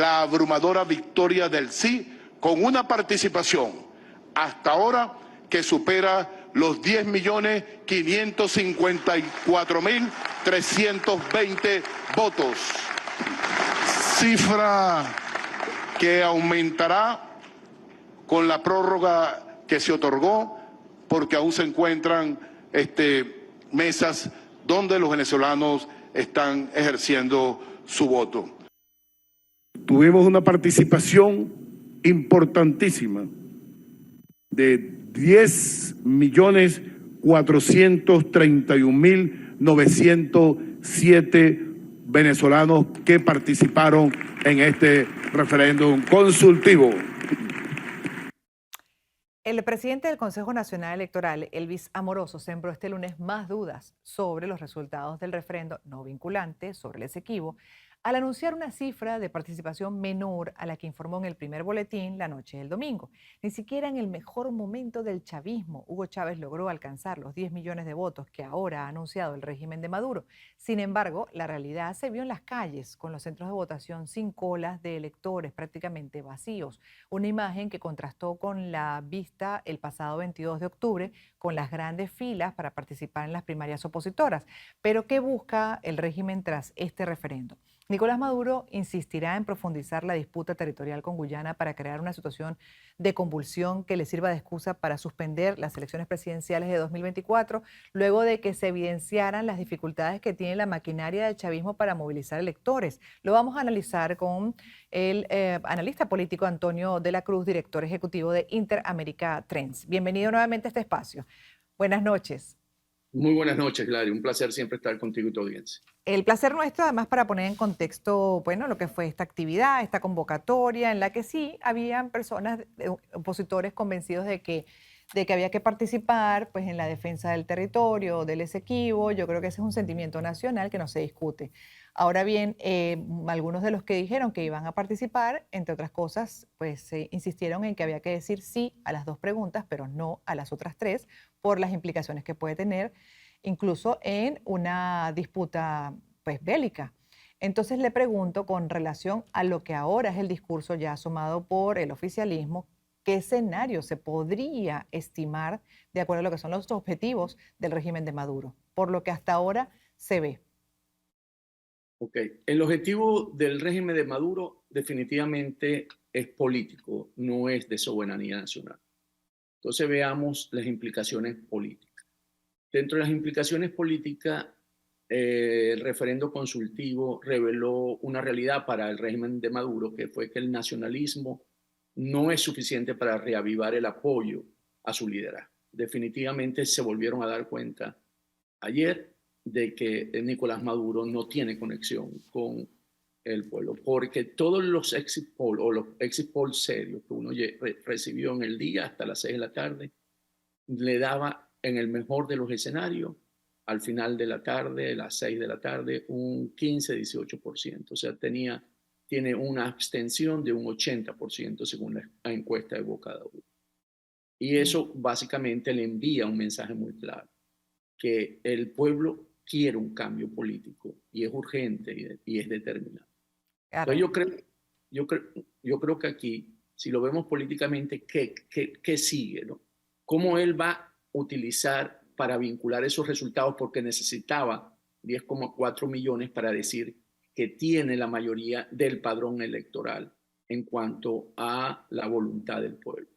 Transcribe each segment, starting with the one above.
la abrumadora victoria del sí, con una participación hasta ahora que supera los 10.554.320 votos, cifra que aumentará con la prórroga que se otorgó, porque aún se encuentran mesas donde los venezolanos están ejerciendo su voto. Tuvimos una participación importantísima de 10.431.907 venezolanos que participaron en este referéndum consultivo. El presidente del Consejo Nacional Electoral, Elvis Amoroso, sembró este lunes más dudas sobre los resultados del referendo no vinculante sobre el Esequibo, al anunciar una cifra de participación menor a la que informó en el primer boletín la noche del domingo. Ni siquiera en el mejor momento del chavismo, Hugo Chávez logró alcanzar los 10 millones de votos que ahora ha anunciado el régimen de Maduro. Sin embargo, la realidad se vio en las calles, con los centros de votación sin colas de electores prácticamente vacíos. Una imagen que contrastó con la vista el pasado 22 de octubre, con las grandes filas para participar en las primarias opositoras. Pero ¿qué busca el régimen tras este referendo? Nicolás Maduro insistirá en profundizar la disputa territorial con Guyana para crear una situación de convulsión que le sirva de excusa para suspender las elecciones presidenciales de 2024, luego de que se evidenciaran las dificultades que tiene la maquinaria del chavismo para movilizar electores. Lo vamos a analizar con el analista político Antonio de la Cruz, director ejecutivo de Interamérica Trends. Bienvenido nuevamente a este espacio. Buenas noches. Muy buenas noches, Gladys. Un placer siempre estar contigo y tu audiencia. El placer nuestro, además, para poner en contexto, bueno, lo que fue esta actividad, esta convocatoria, en la que sí habían personas, opositores convencidos de que había que participar, pues, en la defensa del territorio, del Esequibo. Yo creo que ese es un sentimiento nacional que no se discute. Ahora bien, algunos de los que dijeron que iban a participar, entre otras cosas, pues insistieron en que había que decir sí a las 2 preguntas, pero no a las otras 3, por las implicaciones que puede tener, incluso en una disputa, pues, bélica. Entonces le pregunto, con relación a lo que ahora es el discurso ya asomado por el oficialismo, ¿qué escenario se podría estimar de acuerdo a lo que son los objetivos del régimen de Maduro, por lo que hasta ahora se ve? Ok, el objetivo del régimen de Maduro definitivamente es político, no es de soberanía nacional. Entonces veamos las implicaciones políticas. Dentro de las implicaciones políticas, el referendo consultivo reveló una realidad para el régimen de Maduro, que fue que el nacionalismo no es suficiente para reavivar el apoyo a su liderazgo. Definitivamente se volvieron a dar cuenta ayer de que Nicolás Maduro no tiene conexión con el pueblo, porque todos los exit poll o los exit poll serios que uno recibió en el día hasta las 6 de la tarde le daba, en el mejor de los escenarios, al final de la tarde, a las 6 de la tarde, un 15-18%. O sea, tiene una abstención de un 80% según la encuesta de Boca de Urna. Y eso básicamente le envía un mensaje muy claro, que el pueblo quiere un cambio político y es urgente y es determinado. Entonces yo creo que aquí, si lo vemos políticamente, ¿qué sigue, no? ¿Cómo él va a utilizar para vincular esos resultados? Porque necesitaba 10,4 millones para decir que tiene la mayoría del padrón electoral en cuanto a la voluntad del pueblo.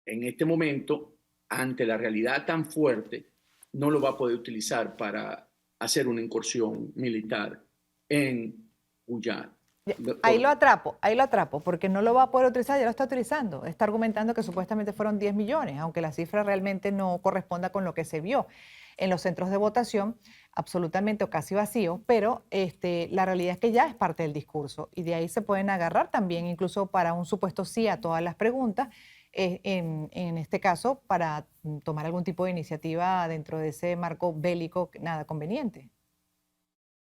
En este momento, ante la realidad tan fuerte, no lo va a poder utilizar para hacer una incursión militar en Guyana. Ahí lo atrapo, porque no lo va a poder utilizar, ya lo está utilizando. Está argumentando que supuestamente fueron 10 millones, aunque la cifra realmente no corresponda con lo que se vio en los centros de votación, absolutamente o casi vacío, pero la realidad es que ya es parte del discurso y de ahí se pueden agarrar también, incluso para un supuesto sí a todas las preguntas, en este caso, para tomar algún tipo de iniciativa dentro de ese marco bélico, nada conveniente.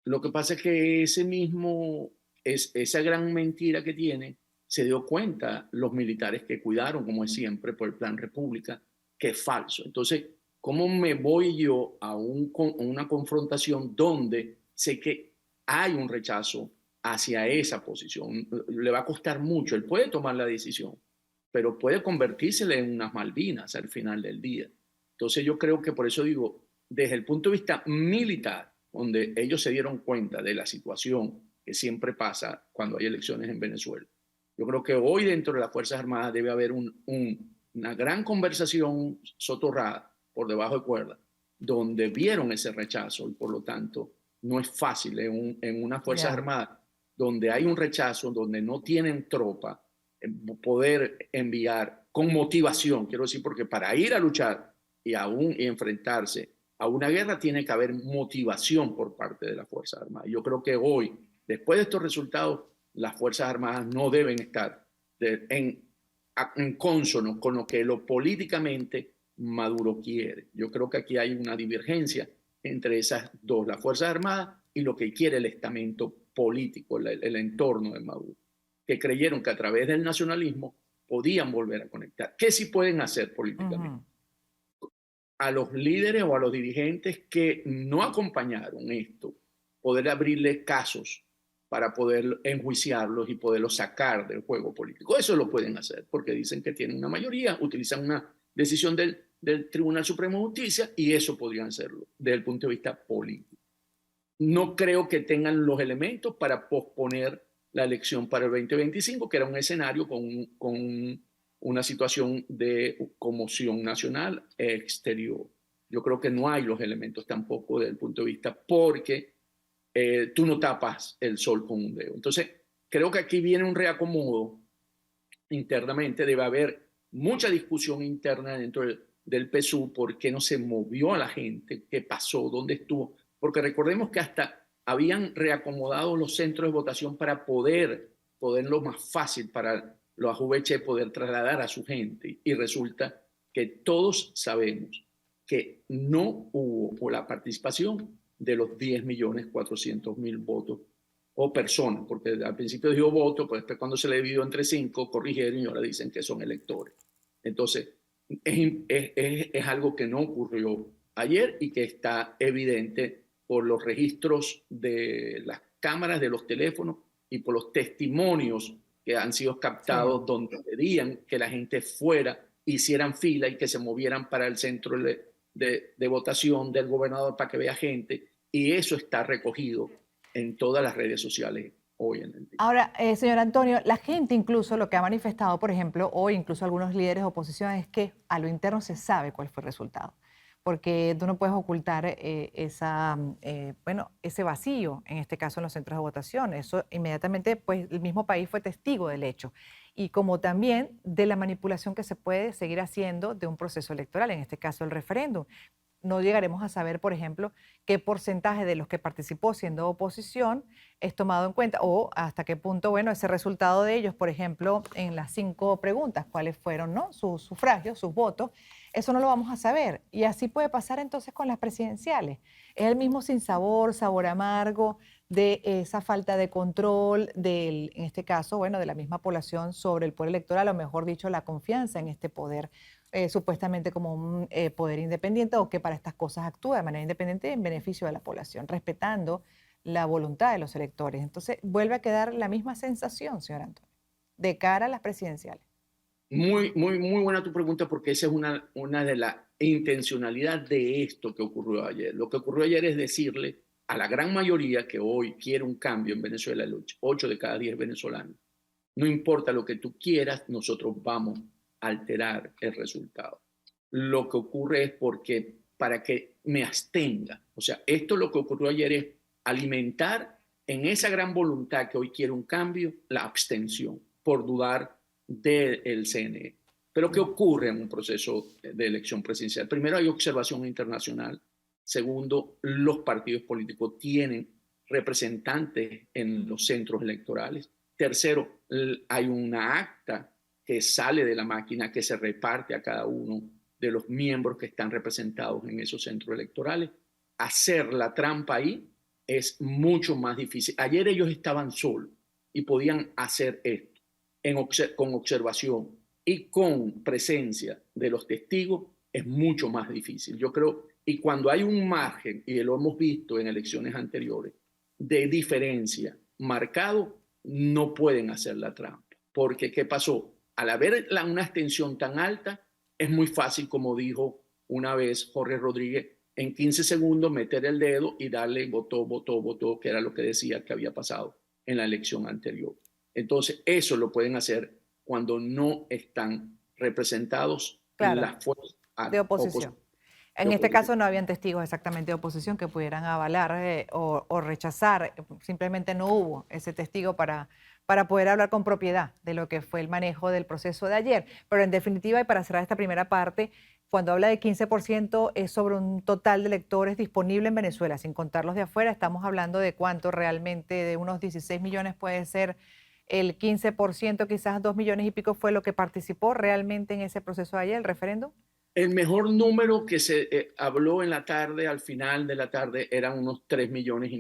Lo que pasa es que esa gran mentira que tiene, se dio cuenta los militares que cuidaron, como es siempre, por el Plan República, que es falso. Entonces, ¿cómo me voy yo a una confrontación donde sé que hay un rechazo hacia esa posición. Le va a costar mucho. Él puede tomar la decisión, pero puede convertírsele en unas Malvinas al final del día. Entonces yo creo que por eso digo, desde el punto de vista militar, donde ellos se dieron cuenta de la situación que siempre pasa cuando hay elecciones en Venezuela, yo creo que hoy dentro de las Fuerzas Armadas debe haber una gran conversación soterrada por debajo de cuerda, donde vieron ese rechazo y por lo tanto no es fácil en unas Fuerzas Armadas donde hay un rechazo, donde no tienen tropa, poder enviar con motivación, quiero decir, porque para ir a luchar y enfrentarse a una guerra tiene que haber motivación por parte de las Fuerzas Armadas. Yo creo que hoy, después de estos resultados, las Fuerzas Armadas no deben estar en consono con lo que políticamente Maduro quiere. Yo creo que aquí hay una divergencia entre esas dos, las Fuerzas Armadas y lo que quiere el estamento político, el entorno de Maduro, que creyeron que a través del nacionalismo podían volver a conectar. ¿Qué sí pueden hacer políticamente? A los líderes o a los dirigentes que no acompañaron esto, poder abrirles casos para poder enjuiciarlos y poderlos sacar del juego político. Eso lo pueden hacer porque dicen que tienen una mayoría, utilizan una decisión del Tribunal Supremo de Justicia y eso podrían hacerlo desde el punto de vista político. No creo que tengan los elementos para posponer la elección para el 2025, que era un escenario con una situación de conmoción nacional exterior. Yo creo que no hay los elementos tampoco desde el punto de vista porque tú no tapas el sol con un dedo. Entonces, creo que aquí viene un reacomodo internamente. Debe haber mucha discusión interna dentro del PSUV, por qué no se movió a la gente, qué pasó, dónde estuvo. Porque recordemos que hasta habían reacomodado los centros de votación para poderlo más fácil para los AVH poder trasladar a su gente. Y resulta que todos sabemos que no hubo la participación de los 10.400.000 votos o personas, porque al principio dijo voto, pues después cuando se le dividió entre 5, corrigieron y ahora dicen que son electores. Entonces, es algo que no ocurrió ayer y que está evidente por los registros de las cámaras, de los teléfonos y por los testimonios que han sido captados donde pedían que la gente fuera, hicieran fila y que se movieran para el centro de votación del gobernador para que vea gente, y eso está recogido en todas las redes sociales hoy en el día. Ahora, señor Antonio, la gente incluso lo que ha manifestado, por ejemplo, o incluso algunos líderes de oposición, es que a lo interno se sabe cuál fue el resultado, porque tú no puedes ocultar ese vacío, en este caso en los centros de votación. Eso inmediatamente, pues el mismo país fue testigo del hecho. Y como también de la manipulación que se puede seguir haciendo de un proceso electoral, en este caso el referéndum. No llegaremos a saber, por ejemplo, qué porcentaje de los que participó siendo oposición es tomado en cuenta o hasta qué punto, bueno, ese resultado de ellos, por ejemplo, en las 5 preguntas, cuáles fueron, ¿no?, sus sufragios, sus votos, eso no lo vamos a saber. Y así puede pasar entonces con las presidenciales. Es el mismo sinsabor, sabor amargo de esa falta de control en este caso, bueno, de la misma población sobre el poder electoral, o mejor dicho, la confianza en este poder supuestamente como un poder independiente o que para estas cosas actúa de manera independiente en beneficio de la población, respetando la voluntad de los electores. Entonces, vuelve a quedar la misma sensación, señor Antonio, de cara a las presidenciales. Muy buena tu pregunta, porque esa es una de las intencionalidades de esto que ocurrió ayer. Lo que ocurrió ayer es decirle a la gran mayoría que hoy quiere un cambio en Venezuela, 8 de cada 10 venezolanos. No importa lo que tú quieras, nosotros vamos a alterar el resultado. Lo que ocurre es porque para que me abstenga, o sea, esto lo que ocurrió ayer es alimentar en esa gran voluntad que hoy quiere un cambio, la abstención por dudar del CNE. Pero ¿qué ocurre en un proceso de elección presidencial? Primero, hay observación internacional. Segundo, los partidos políticos tienen representantes en los centros electorales. Tercero, hay una acta que sale de la máquina que se reparte a cada uno de los miembros que están representados en esos centros electorales. Hacer la trampa ahí es mucho más difícil. Ayer ellos estaban solos y podían hacer esto con observación y con presencia de los testigos. Es mucho más difícil, yo creo. Y cuando hay un margen, y lo hemos visto en elecciones anteriores, de diferencia marcado, no pueden hacer la trampa. Porque, ¿qué pasó? Al haber una abstención tan alta, es muy fácil, como dijo una vez Jorge Rodríguez, en 15 segundos meter el dedo y darle votó, votó, votó, que era lo que decía que había pasado en la elección anterior. Entonces, eso lo pueden hacer cuando no están representados Claro, las fuerzas de oposición. En este caso no habían testigos exactamente de oposición que pudieran avalar o rechazar. Simplemente no hubo ese testigo para poder hablar con propiedad de lo que fue el manejo del proceso de ayer. Pero en definitiva, y para cerrar esta primera parte, cuando habla de 15% es sobre un total de electores disponible en Venezuela, sin contar los de afuera. Estamos hablando de cuánto realmente, de unos 16 millones puede ser el 15%, quizás 2 millones y pico fue lo que participó realmente en ese proceso de ayer, el referéndum. El mejor número que se habló en la tarde, al final de la tarde, eran unos 3,5 millones,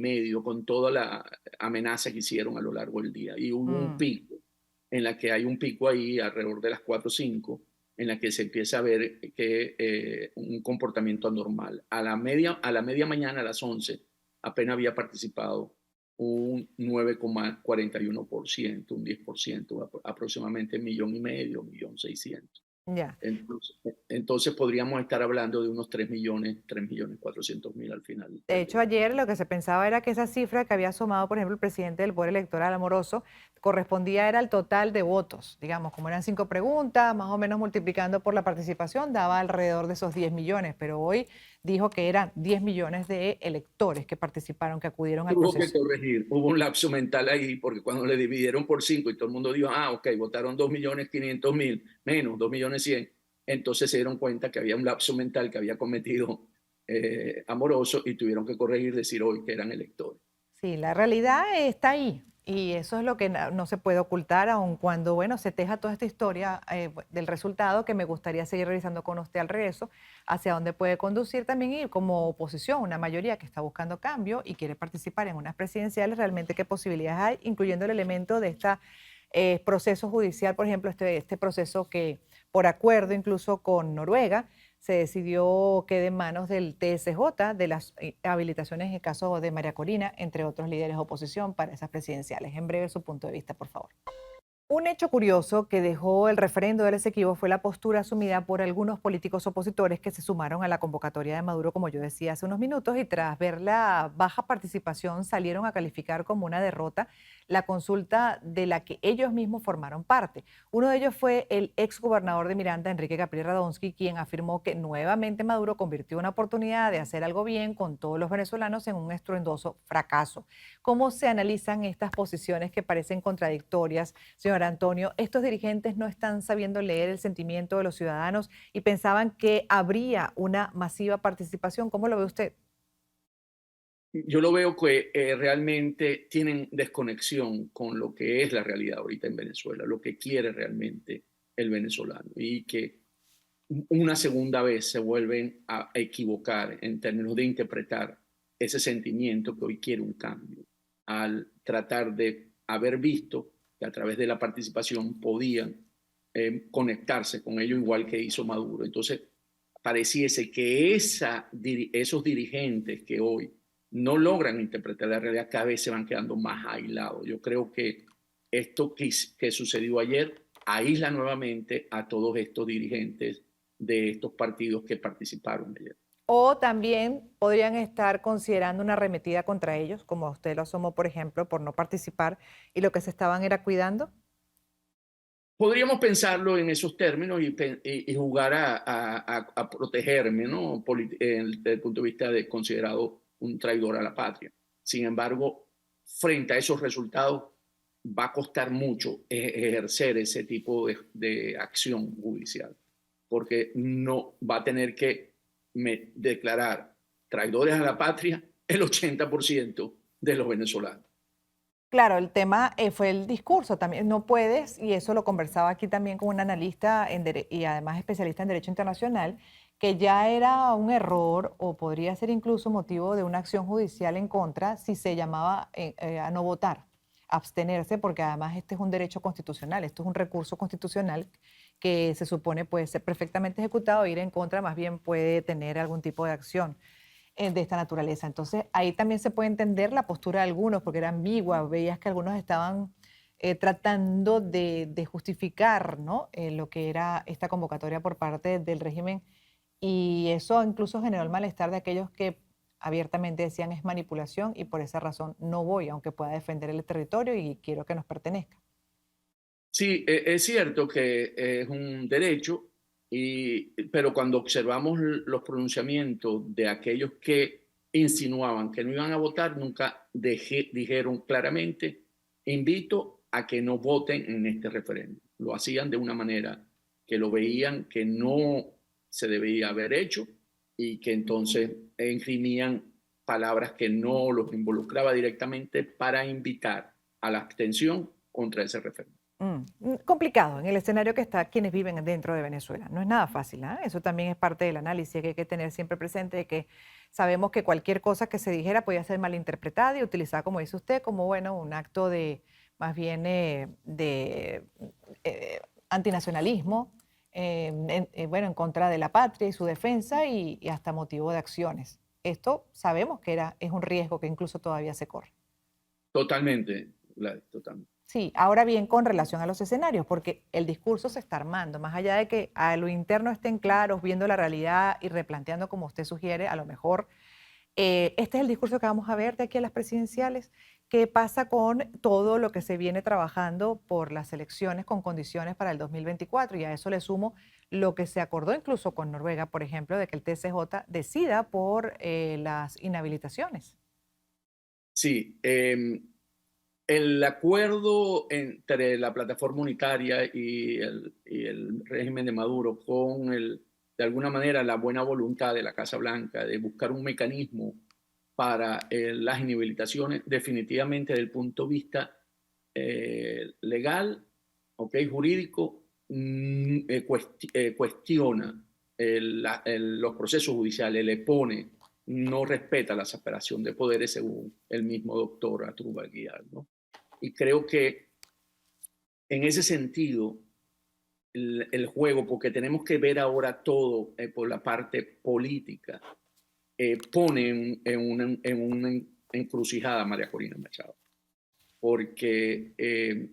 con toda la amenaza que hicieron a lo largo del día. Y hubo un pico, en la que hay un pico ahí alrededor de las 4 o 5, en la que se empieza a ver que un comportamiento anormal. A la media mañana, a las 11, apenas había participado un 9,41%, un 10%, aproximadamente 1,500,000, 1,600,000. Ya. Entonces podríamos estar hablando de unos 3,400,000 al final. De hecho, ayer lo que se pensaba era que esa cifra que había sumado, por ejemplo, el presidente del Poder Electoral, Amoroso, correspondía era al total de votos. Digamos, como eran 5 preguntas, más o menos multiplicando por la participación, daba alrededor de esos 10 millones. Pero hoy dijo que eran 10 millones de electores que participaron, que acudieron al proceso. Hubo que corregir, hubo un lapso mental ahí, porque cuando le dividieron por 5 y todo el mundo dijo, ok, votaron 2,500,000, menos 2,100,000, entonces se dieron cuenta que había un lapso mental que había cometido Amoroso y tuvieron que corregir, decir hoy que eran electores. Sí, la realidad está ahí y eso es lo que no se puede ocultar, aun cuando, bueno, se teja toda esta historia del resultado que me gustaría seguir revisando con usted al regreso, hacia dónde puede conducir también y como oposición, una mayoría que está buscando cambio y quiere participar en unas presidenciales, realmente qué posibilidades hay, incluyendo el elemento de este proceso judicial, por ejemplo, este proceso que por acuerdo incluso con Noruega, se decidió quede en manos del TSJ, de las habilitaciones en el caso de María Corina, entre otros líderes de oposición para esas presidenciales. En breve, su punto de vista, por favor. Un hecho curioso que dejó el referendo del Esequibo fue la postura asumida por algunos políticos opositores que se sumaron a la convocatoria de Maduro, como yo decía hace unos minutos, y tras ver la baja participación salieron a calificar como una derrota la consulta de la que ellos mismos formaron parte. Uno de ellos fue el exgobernador de Miranda, Enrique Capriles Radonsky, quien afirmó que nuevamente Maduro convirtió una oportunidad de hacer algo bien con todos los venezolanos en un estruendoso fracaso. ¿Cómo se analizan estas posiciones que parecen contradictorias, señor Antonio? Estos dirigentes no están sabiendo leer el sentimiento de los ciudadanos y pensaban que habría una masiva participación. ¿Cómo lo ve usted? Yo lo veo que realmente tienen desconexión con lo que es la realidad ahorita en Venezuela, lo que quiere realmente el venezolano, y que una segunda vez se vuelven a equivocar en términos de interpretar ese sentimiento que hoy quiere un cambio, al tratar de haber visto que a través de la participación podían conectarse con ello igual que hizo Maduro. Entonces, pareciese que esos dirigentes que hoy no logran interpretar la realidad cada vez se van quedando más aislados. Yo creo que esto que sucedió ayer aísla nuevamente a todos estos dirigentes de estos partidos que participaron ayer. O también podrían estar considerando una arremetida contra ellos, como usted lo asomó, por ejemplo, por no participar, y lo que se estaban era cuidando. Podríamos pensarlo en esos términos y jugar a protegerme, ¿no? Desde el punto de vista de considerado un traidor a la patria. Sin embargo, frente a esos resultados, va a costar mucho ejercer ese tipo de acción judicial, porque no va a tener que declarar traidores a la patria el 80% de los venezolanos. Claro, el tema fue el discurso también. No puedes, y eso lo conversaba aquí también con un analista y además especialista en Derecho Internacional, que ya era un error o podría ser incluso motivo de una acción judicial en contra si se llamaba a no votar, abstenerse, porque además este es un derecho constitucional, esto es un recurso constitucional que se supone puede ser perfectamente ejecutado, ir en contra más bien puede tener algún tipo de acción. de esta naturaleza. Entonces, ahí también se puede entender la postura de algunos, porque era ambigua. Veías que algunos estaban tratando de justificar, ¿no? Lo que era esta convocatoria por parte del régimen, y eso incluso generó el malestar de aquellos que abiertamente decían es manipulación y por esa razón no voy, aunque pueda defender el territorio y quiero que nos pertenezca. Sí, es cierto que es un derecho, pero cuando observamos los pronunciamientos de aquellos que insinuaban que no iban a votar, nunca dijeron claramente, invito a que no voten en este referéndum. Lo hacían de una manera que lo veían que no se debía haber hecho y que entonces imprimían palabras que no los involucraba directamente para invitar a la abstención contra ese referéndum. Complicado en el escenario que está quienes viven dentro de Venezuela. No es nada fácil, ¿ah? Eso también es parte del análisis que hay que tener siempre presente, de que sabemos que cualquier cosa que se dijera podía ser malinterpretada y utilizada, como dice usted, como bueno, un acto de más bien eh, antinacionalismo, bueno, en contra de la patria y su defensa y hasta motivo de acciones. Esto sabemos que es un riesgo que incluso todavía se corre. Totalmente, Gladys, totalmente. Sí, ahora bien, con relación a los escenarios, porque el discurso se está armando, más allá de que a lo interno estén claros, viendo la realidad y replanteando como usted sugiere, a lo mejor este es el discurso que vamos a ver de aquí a las presidenciales. ¿Qué pasa con todo lo que se viene trabajando por las elecciones con condiciones para el 2024? Y a eso le sumo lo que se acordó incluso con Noruega, por ejemplo, de que el TCJ decida por las inhabilitaciones. Sí, el acuerdo entre la plataforma unitaria y el régimen de Maduro con de alguna manera la buena voluntad de la Casa Blanca de buscar un mecanismo para las inhabilitaciones, definitivamente desde el punto de vista legal, okay, jurídico, cuestiona los procesos judiciales, le pone, no respeta la separación de poderes según el mismo doctor Asdrúbal Guial, ¿no? Y creo que en ese sentido, el juego, porque tenemos que ver ahora todo por la parte política, pone en una encrucijada a María Corina Machado. Porque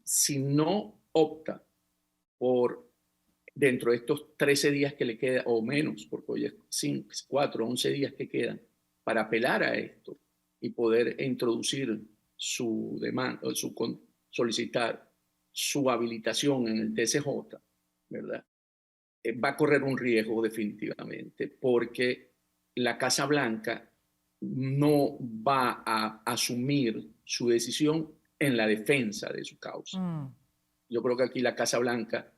si no opta por, dentro de estos 13 días que le queda, o menos, porque hoy es 5, 4, 11 días que quedan, para apelar a esto y poder introducir su demanda, solicitar su habilitación en el TCJ, ¿verdad? Va a correr un riesgo definitivamente, porque la Casa Blanca no va a asumir su decisión en la defensa de su causa. Yo creo que aquí la Casa Blanca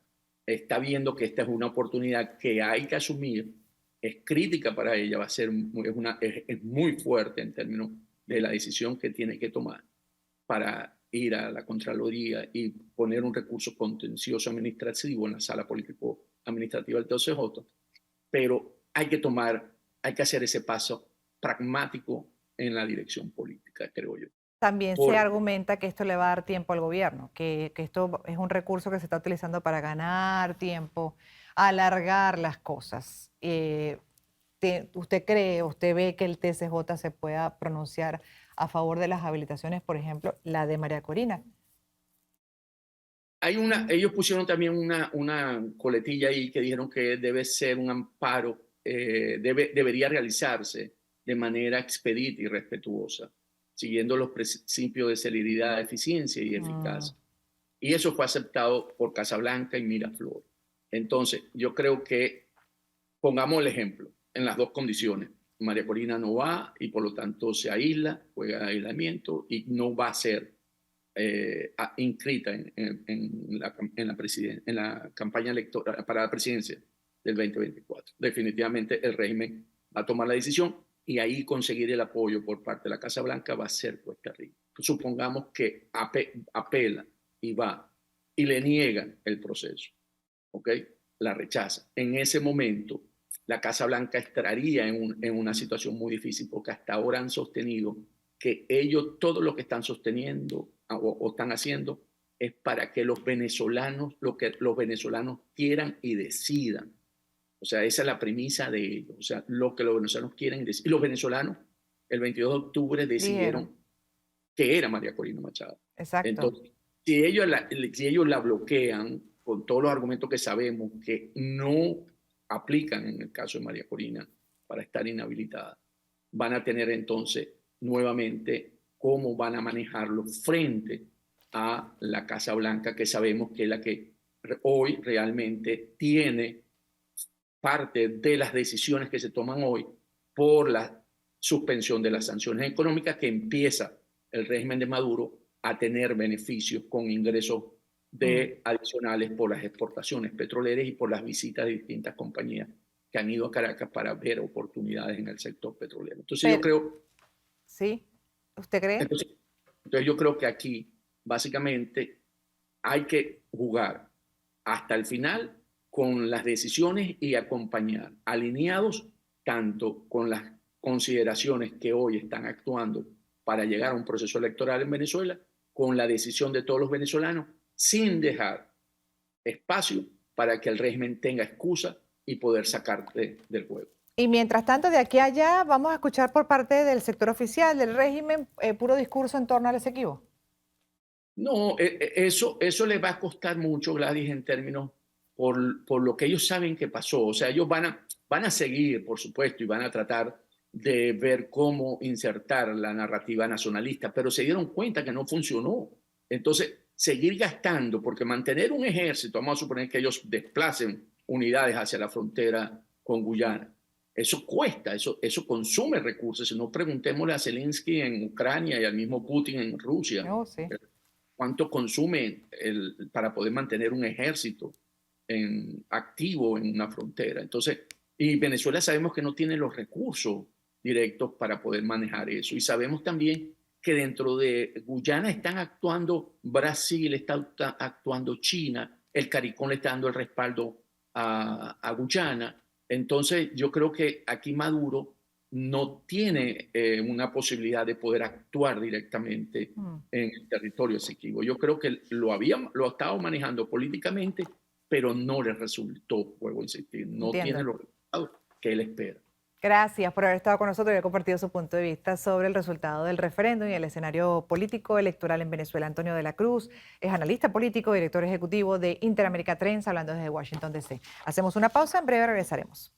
está viendo que esta es una oportunidad que hay que asumir, es crítica para ella, va a ser es muy fuerte en términos de la decisión que tiene que tomar para ir a la Contraloría y poner un recurso contencioso administrativo en la sala político-administrativa del TCJ, pero hay que hacer ese paso pragmático en la dirección política, creo yo. También se argumenta que esto le va a dar tiempo al gobierno, que esto es un recurso que se está utilizando para ganar tiempo, alargar las cosas. ¿Usted cree, usted ve que el TCJ se pueda pronunciar a favor de las habilitaciones, por ejemplo, la de María Corina? Ellos pusieron también una coletilla ahí que dijeron que debe ser un amparo, debería realizarse de manera expedita y respetuosa, siguiendo los principios de celeridad, eficiencia y eficacia. Y eso fue aceptado por Casablanca y Miraflores. Entonces, yo creo que pongamos el ejemplo en las dos condiciones. María Corina no va y por lo tanto se aísla, juega aislamiento y no va a ser inscrita en la campaña electoral para la presidencia del 2024. Definitivamente el régimen va a tomar la decisión y ahí conseguir el apoyo por parte de la Casa Blanca va a ser cuesta arriba. Supongamos que apela y va y le niegan el proceso, ¿ok? La rechaza. En ese momento, la Casa Blanca estaría en una situación muy difícil porque hasta ahora han sostenido que ellos todo lo que están sosteniendo o están haciendo es para que los venezolanos, lo que los venezolanos quieran y decidan. O sea, esa es la premisa de ellos. O sea, lo que los venezolanos quieren decir. Y los venezolanos, el 22 de octubre, decidieron Dijeron, que era María Corina Machado. exacto. Entonces, si ellos la bloquean con todos los argumentos que sabemos que no aplican en el caso de María Corina para estar inhabilitada, van a tener entonces nuevamente cómo van a manejarlo frente a la Casa Blanca, que sabemos que es la que hoy realmente tiene parte de las decisiones que se toman hoy por la suspensión de las sanciones económicas que empieza el régimen de Maduro a tener beneficios con ingresos adicionales por las exportaciones petroleras y por las visitas de distintas compañías que han ido a Caracas para ver oportunidades en el sector petrolero. Entonces yo Pero, creo, ¿sí? ¿Usted cree? entonces yo creo que aquí básicamente hay que jugar hasta el final con las decisiones y acompañar, alineados tanto con las consideraciones que hoy están actuando para llegar a un proceso electoral en Venezuela, con la decisión de todos los venezolanos, sin dejar espacio para que el régimen tenga excusa y poder sacarte del juego. Y mientras tanto, de aquí a allá, vamos a escuchar por parte del sector oficial del régimen puro discurso en torno al Esequibo. No, eso les va a costar mucho, Gladys, en términos por lo que ellos saben que pasó. O sea, ellos van a seguir, por supuesto, y van a tratar de ver cómo insertar la narrativa nacionalista, pero se dieron cuenta que no funcionó. Entonces, seguir gastando, porque mantener un ejército, vamos a suponer que ellos desplacen unidades hacia la frontera con Guyana, eso cuesta, eso consume recursos. Si no, preguntémosle a Zelensky en Ucrania y al mismo Putin en Rusia. Oh, sí. ¿Cuánto consume para poder mantener un ejército activo en una frontera? Entonces, y Venezuela sabemos que no tiene los recursos directos para poder manejar eso. Y sabemos también que dentro de Guyana están actuando Brasil, está actuando China, el CARICOM le está dando el respaldo a Guyana. Entonces, yo creo que aquí Maduro no tiene una posibilidad de poder actuar directamente en el territorio Esequibo. Yo creo que lo ha estado manejando políticamente, pero no le resultó, vuelvo a insistir, no tiene los resultados que él espera. Gracias por haber estado con nosotros y haber compartido su punto de vista sobre el resultado del referéndum y el escenario político electoral en Venezuela. Antonio de la Cruz es analista político, director ejecutivo de Interamérica Trends, hablando desde Washington, D.C. Hacemos una pausa, en breve regresaremos.